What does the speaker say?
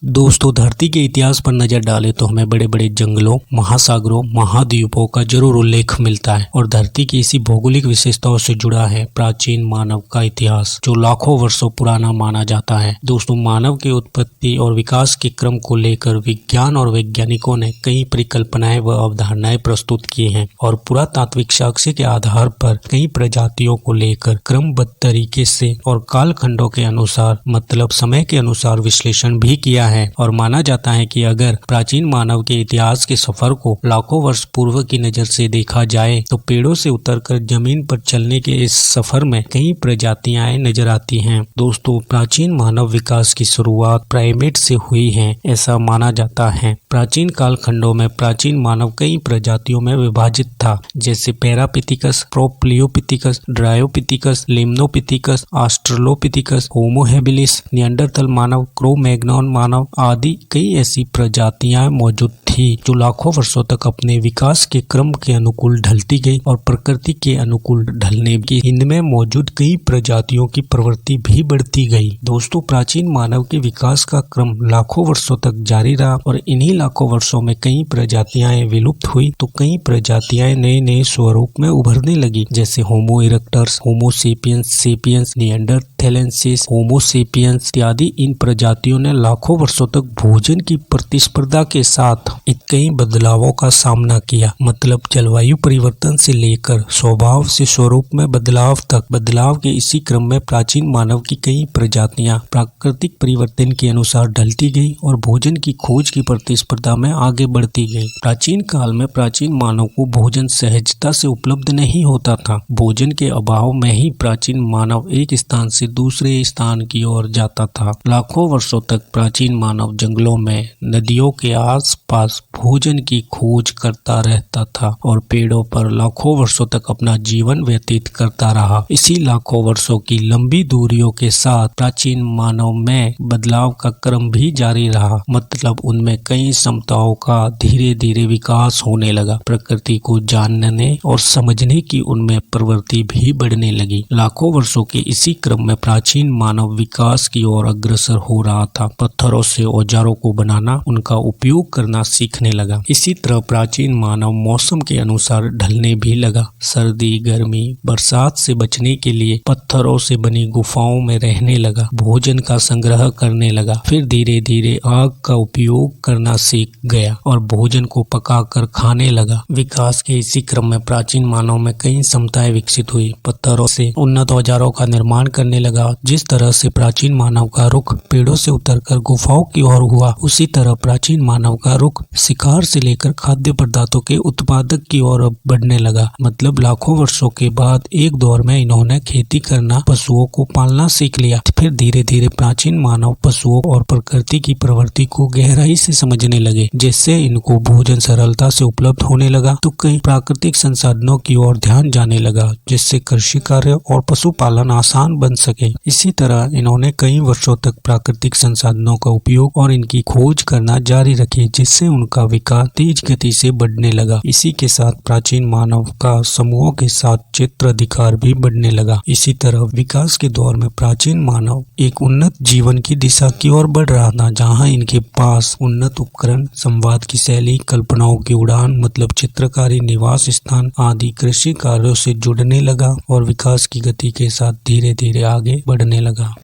दोस्तों, धरती के इतिहास पर नजर डालें तो हमें बड़े बड़े जंगलों, महासागरों, महाद्वीपों का जरूर उल्लेख मिलता है और धरती की इसी भौगोलिक विशेषताओं से जुड़ा है प्राचीन मानव का इतिहास, जो लाखों वर्षों पुराना माना जाता है। दोस्तों, मानव की उत्पत्ति और विकास के क्रम को लेकर विज्ञान और वैज्ञानिकों ने कई परिकल्पनाएं व अवधारणाएं प्रस्तुत की हैं और पुरातात्विक साक्ष्य के आधार पर कई प्रजातियों को लेकर क्रमबद्ध तरीके से और कालखंडों के अनुसार मतलब समय के अनुसार विश्लेषण भी किया है। और माना जाता है कि अगर प्राचीन मानव के इतिहास के सफर को लाखों वर्ष पूर्व की नजर से देखा जाए तो पेड़ों से उतरकर जमीन पर चलने के इस सफर में कई प्रजातियां नजर आती हैं। दोस्तों, प्राचीन मानव विकास की शुरुआत प्राइमेट से हुई है, ऐसा माना जाता है। प्राचीन कालखंडों में प्राचीन मानव कई प्रजातियों में विभाजित था, जैसे पैरापिथिकस, प्रोप्लियोपिथिकस, ड्रायोपिथिकस, लिम्नोपिथिकस, ऑस्ट्रलोपिथिकस, होमो हैबिलिस, निएंडरथल मानव, क्रो-मैग्नोन मानव आदि कई ऐसी प्रजातियां मौजूद थी जो लाखों वर्षों तक अपने विकास के क्रम के अनुकूल ढलती गई और प्रकृति के अनुकूल ढलने की इनमें मौजूद कई प्रजातियों की प्रवृत्ति भी बढ़ती गई। दोस्तों, प्राचीन मानव के विकास का क्रम लाखों वर्षों तक जारी रहा और इन्हीं लाखों वर्षों में कई प्रजातियां विलुप्त हुई तो कई प्रजातियां नए नए स्वरूप में उभरने लगी, जैसे होमो इरेक्टस, होमो सेपियंस, सेपियंस, निएंडरथैलेंसिस, होमो सेपियंस इत्यादि। इन प्रजातियों ने लाखों वर्षों तक भोजन की प्रतिस्पर्धा के साथ कई बदलावों का सामना किया, मतलब जलवायु परिवर्तन से लेकर स्वभाव से स्वरूप में बदलाव तक। बदलाव के इसी क्रम में प्राचीन मानव की कई प्रजातियां प्राकृतिक परिवर्तन के अनुसार ढलती गई और भोजन की खोज की प्रतिस्पर्धा में आगे बढ़ती गई। प्राचीन काल में प्राचीन मानव को भोजन सहजता से उपलब्ध नहीं होता था। भोजन के अभाव में ही प्राचीन मानव एक स्थान से दूसरे स्थान की ओर जाता था। लाखों वर्षों तक प्राचीन मानव जंगलों में, नदियों के आसपास भोजन की खोज करता रहता था और पेड़ों पर लाखों वर्षों तक अपना जीवन व्यतीत करता रहा। इसी लाखों वर्षों की लंबी दूरियों के साथ प्राचीन मानव में बदलाव का क्रम भी जारी रहा, मतलब उनमें कई क्षमताओं का धीरे धीरे विकास होने लगा। प्रकृति को जानने और समझने की उनमें प्रवृत्ति भी बढ़ने लगी। लाखों वर्षों के इसी क्रम में प्राचीन मानव विकास की ओर अग्रसर हो रहा था। पत्थरों से औजारों को बनाना, उनका उपयोग करना सीखने लगा। इसी तरह प्राचीन मानव मौसम के अनुसार ढलने भी लगा। सर्दी, गर्मी, बरसात से बचने के लिए पत्थरों से बनी गुफाओं में रहने लगा। भोजन का संग्रह करने लगा। फिर धीरे धीरे आग का उपयोग करना सीख गया और भोजन को पकाकर खाने लगा। विकास के इसी क्रम में प्राचीन मानव में कई क्षमताएं विकसित हुई। पत्थरों से उन्नत औजारों का निर्माण करने लगा। जिस तरह से प्राचीन मानव का रुख पेड़ों से उतरकर गुफाओं की ओर हुआ, उसी तरह प्राचीन मानव का रुख शिकार से लेकर खाद्य पदार्थों के उत्पादक की ओर बढ़ने लगा। मतलब लाखों वर्षों के बाद एक दौर में इन्होंने खेती करना, पशुओं को पालना सीख लिया। फिर धीरे धीरे प्राचीन मानव पशुओं और प्रकृति की प्रवृत्ति को गहराई से समझने लगे, जिससे इनको भोजन सरलता से उपलब्ध होने लगा तो कई प्राकृतिक संसाधनों की ओर ध्यान जाने लगा, जिससे कृषि कार्य और पशुपालन आसान बन सके। इसी तरह इन्होंने कई वर्षों तक प्राकृतिक संसाधनों का उपयोग और इनकी खोज करना जारी रखी, जिससे उनका विकास तेज गति से बढ़ने लगा। इसी के साथ प्राचीन मानव का समूहों के साथ क्षेत्राधिकार भी बढ़ने लगा। इसी तरह विकास के दौर में प्राचीन मानव एक उन्नत जीवन की दिशा की ओर बढ़ रहा था, जहां इनके पास उन्नत उपकरण, संवाद की शैली, कल्पनाओं की उड़ान मतलब चित्रकारी, निवास स्थान आदि कृषि कार्यों से जुड़ने लगा और विकास की गति के साथ धीरे धीरे आगे बढ़ने लगा।